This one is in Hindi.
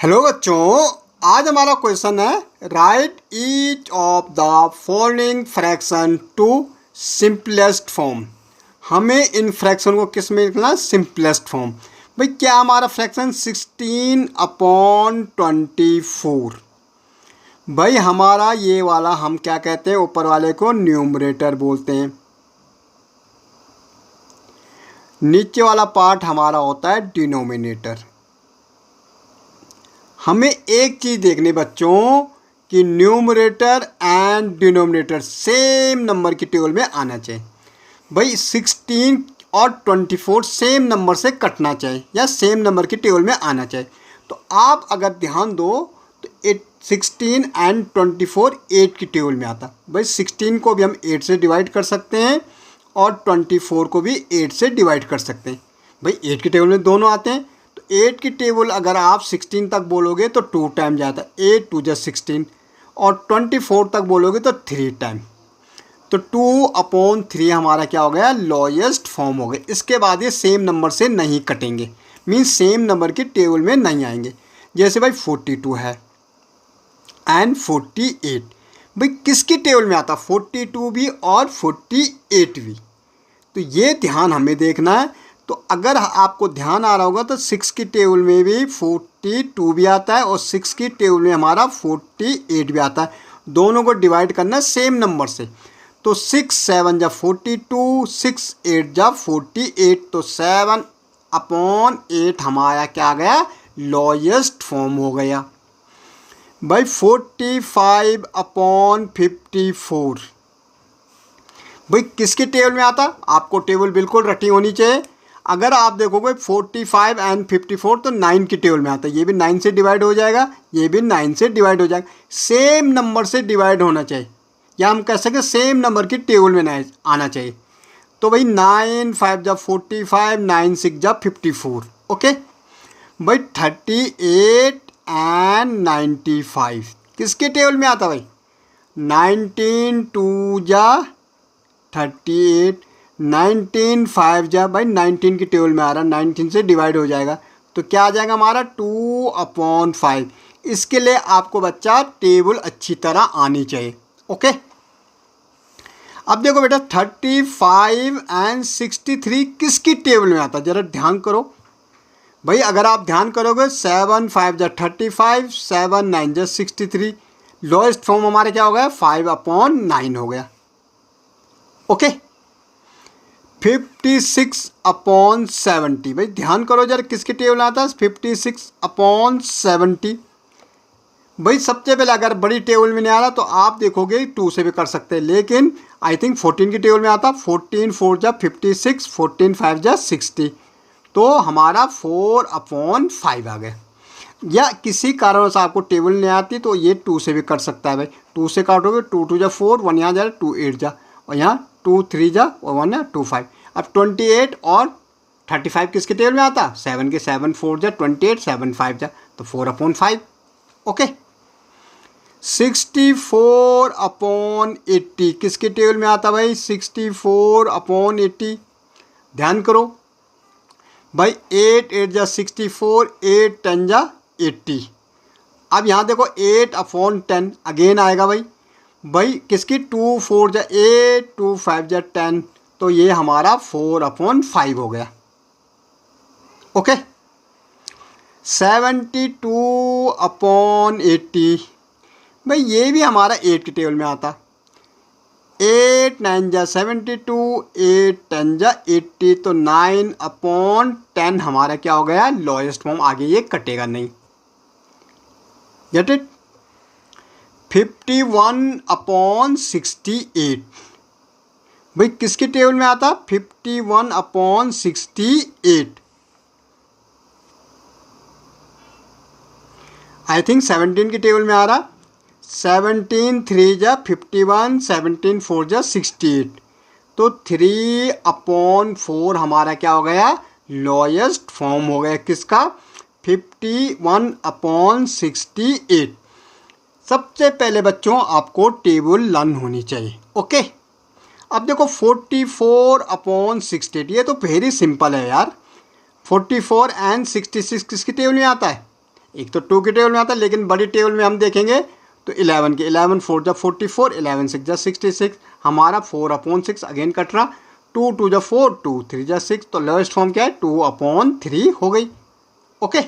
हेलो बच्चों, आज हमारा क्वेश्चन है write each of the following fraction to simplest form. हमें इन फ्रैक्शन को किस में लिखना है? Simplest form. भाई क्या हमारा फ्रैक्शन 16/24। भाई हमारा ये वाला हम क्या कहते हैं? ऊपर वाले को न्यूमरेटर बोलते हैं, नीचे वाला पार्ट हमारा होता है डिनोमिनेटर। हमें एक चीज़ देखनी बच्चों कि numerator and denominator same number की टेबल में आना चाहिए। भाई 16 और 24 सेम नंबर से कटना चाहिए या सेम नंबर की टेबल में आना चाहिए। तो आप अगर ध्यान दो तो 16 एंड 24 8 की टेबल में आता। भाई 16 को भी हम 8 से डिवाइड कर सकते हैं और 24 को भी 8 से डिवाइड कर सकते हैं। भाई 8 की टेबल में दोनों आते हैं। 8 की टेबल अगर आप 16 तक बोलोगे तो 2 टाइम जाता है, 8 2 जा 16, और 24 तक बोलोगे तो 3 टाइम। तो 2/3 हमारा क्या हो गया? लोएस्ट फॉर्म हो गया। इसके बाद ये सेम नंबर से नहीं कटेंगे, मीन्स सेम नंबर की टेबल में नहीं आएंगे। जैसे भाई 42 है एंड 48। भाई किसकी टेबल में आता? 42 भी और 48 भी। तो ये ध्यान हमें देखना है। तो अगर आपको ध्यान आ रहा होगा तो 6 की टेबल में भी 42 भी आता है और 6 की टेबल में हमारा 48 भी आता है। दोनों को डिवाइड करना है सेम नंबर से। तो 6 7 जा 42, 6 8 जा 48, तो 7/8 हमारा क्या आ गया? लोएस्ट फॉर्म हो गया। भाई 45/54। भाई किसकी टेबल में आता? आपको टेबल बिल्कुल रटी होनी चाहिए। अगर आप देखोगे 45 एंड 54 तो 9 की टेबल में आता है। ये भी 9 से डिवाइड हो जाएगा, ये भी 9 से डिवाइड हो जाएगा। सेम नंबर से डिवाइड होना चाहिए, या हम कह सकते सेम नंबर की टेबल में आना चाहिए। तो भाई 9 5 जा 45, 9 6 जा 54। ओके भाई 38 एंड 95 किसके टेबल में आता? भाई 19 2 जा 38, 19 5 जा भाई 19 की टेबल में आ रहा, 19 से डिवाइड हो जाएगा। तो क्या आ जाएगा हमारा? 2/5। इसके लिए आपको बच्चा टेबल अच्छी तरह आनी चाहिए। ओके, अब देखो बेटा 35 एंड 63 किसकी टेबल में आता? जरा ध्यान करो भाई। अगर आप ध्यान करोगे 7 5 जा 35, 7 9 जा 63, लोएस्ट फॉर्म हमारे क्या हो गया? 5/9 हो गया। ओके 56/70। भाई ध्यान करो जरा किसकी टेबल आता है? 56/70। भाई सबसे पहले अगर बड़ी टेबल में नहीं आ रहा तो आप देखोगे 2 से भी कर सकते हैं, लेकिन आई थिंक 14 की टेबल में आता। 14 4 जा 56, 14 5 जा 60, तो हमारा 4/5 आ गया। या किसी कारण से आपको टेबल नहीं आती तो ये 2 से भी कर सकता है। भाई 2 से काटोगे 2 2 जा 4, 1 यहाँ जा 2 8 जा, और यहाँ 2 3 जा और 1 2 5। अब 28 और 35 किसके टेबल में आता? 7 के 7 4 जा 28, 7 5 जा, तो 4/5। ओके 64/80 किसके टेबल में आता? भाई 64/80। ध्यान करो भाई 8 8 जा 64, 8 10 जा 80। अब यहाँ देखो 8/10 अगेन आएगा। भाई किसकी? 2 4 जा 8, 2 5 जा 10, तो ये हमारा 4/5 हो गया। ओके 72/80। भाई ये भी हमारा 8 की टेबल में आता। 8 9 जा 72, 8 10 जा 80, तो 9/10 हमारा क्या हो गया? Lowest form. आगे ये कटेगा नहीं। Get it? 51/68। भाई किसकी टेबल में आता? 51/68। आई थिंक 17 की टेबल में आ रहा। 17 3 जा 51, 17 4 जा 68, तो 3/4 हमारा क्या हो गया? लोएस्ट फॉर्म हो गया। किसका? 51/68। सबसे पहले बच्चों आपको टेबल लर्न होनी चाहिए। ओके अब देखो 44/68, ये तो वेरी सिंपल है यार। 44 एंड 66 किसकी टेबल में आता है? एक तो 2 के टेबल में आता है, लेकिन बड़ी टेबल में हम देखेंगे तो 11 के 11 4 जा 44, 11 6 जा 66, हमारा 4/6 अगेन कट रहा, 2 2 जा 4, 2 3 जा 6, तो लोएस्ट फॉर्म क्या है 2/3 हो गई। ओके।